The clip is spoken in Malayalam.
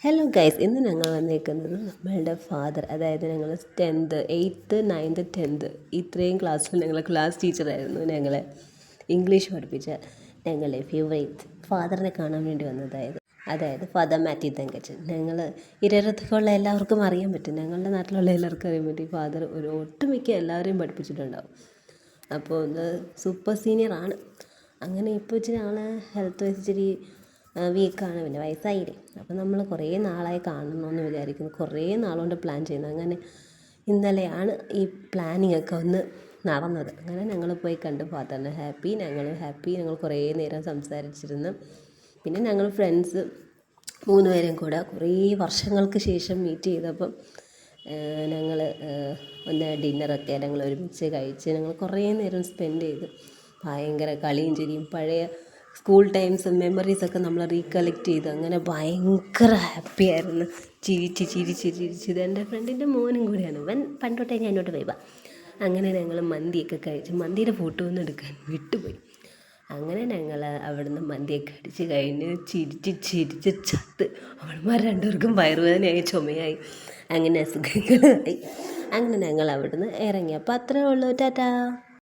ഹലോ ഗൈസ്, ഇന്ന് ഞങ്ങൾ വന്നേക്കുന്നത് നമ്മളുടെ ഫാദർ, അതായത് ഞങ്ങൾ 10th 8th 9th 10th ഇത്രയും ക്ലാസ്സിൽ ഞങ്ങൾ ക്ലാസ് ടീച്ചറായിരുന്നു. ഞങ്ങളെ ഇംഗ്ലീഷ് പഠിപ്പിച്ച ഞങ്ങളുടെ ഫേവറേറ്റ് ഫാദറിനെ കാണാൻ വേണ്ടി അതായത് ഫാദർ മാത്യു തങ്കച്ചൻ. ഞങ്ങൾ ഇരരത്തൊക്കെയുള്ള എല്ലാവർക്കും അറിയാൻ പറ്റും, ഞങ്ങളുടെ നാട്ടിലുള്ള എല്ലാവർക്കും അറിയാൻ പറ്റും. ഫാദർ ഒട്ടുമിക്ക എല്ലാവരെയും പഠിപ്പിച്ചിട്ടുണ്ടാവും. അപ്പോൾ ഒന്ന് സൂപ്പർ സീനിയറാണ്. അങ്ങനെ ഇപ്പോൾ ഇച്ചിരി ആൾ ഹെൽത്ത് വൈസ് ഇച്ചിരി വീക്കാണ്, പിന്നെ വയസ്സായില്ലേ. അപ്പോൾ നമ്മൾ കുറേ നാളായി കാണണമെന്ന് വിചാരിക്കുന്നു, കുറേ നാളുകൊണ്ട് പ്ലാൻ ചെയ്യുന്നത്. അങ്ങനെ ഇന്നലെയാണ് ഈ പ്ലാനിങ് ഒക്കെ ഒന്ന് നടന്നത്. അങ്ങനെ ഞങ്ങൾ പോയി കണ്ടു ഫാദറിനെ. ഞങ്ങളും ഹാപ്പി. ഞങ്ങൾ കുറേ നേരം സംസാരിച്ചിരുന്നു. പിന്നെ ഞങ്ങൾ ഫ്രണ്ട്സ് 3 പേരും കൂടെ കുറേ വർഷങ്ങൾക്ക് ശേഷം മീറ്റ് ചെയ്തപ്പം ഞങ്ങൾ ഒന്ന് ഡിന്നറൊക്കെ ഞങ്ങൾ ഒരുമിച്ച് കഴിച്ച് ഞങ്ങൾ കുറേ നേരം സ്പെൻഡ് ചെയ്ത് ഭയങ്കര കളിയും ചിരിയും പഴയ സ്കൂൾ ടൈംസും മെമ്മറീസൊക്കെ നമ്മൾ റീകളക്ട് ചെയ്ത് അങ്ങനെ ഭയങ്കര ഹാപ്പി ആയിരുന്നു. ചിരിച്ച് എൻ്റെ ഫ്രണ്ടിൻ്റെ മോനും കൂടിയാണ്. ഇവൻ പണ്ടോട്ടേ ഞാൻ എന്നോട്ട് പോയി. അങ്ങനെ ഞങ്ങൾ മന്തിയൊക്കെ കഴിച്ച് മന്തിയുടെ ഫോട്ടോ ഒന്നും എടുക്കാൻ വിട്ടുപോയി. അങ്ങനെ ഞങ്ങൾ അവിടുന്ന് മന്തിയൊക്കെ അടിച്ച് കഴിഞ്ഞ് ചിരിച്ച് ചത്ത്. അവന്മാർ രണ്ടുപേർക്കും വയറുവേദനയായി, ചുമയായി, അങ്ങനെ അസുഖങ്ങളായി. അങ്ങനെ ഞങ്ങൾ അവിടുന്ന് ഇറങ്ങി. അപ്പോൾ അത്രേ ഉള്ളൂ. ടാറ്റാ.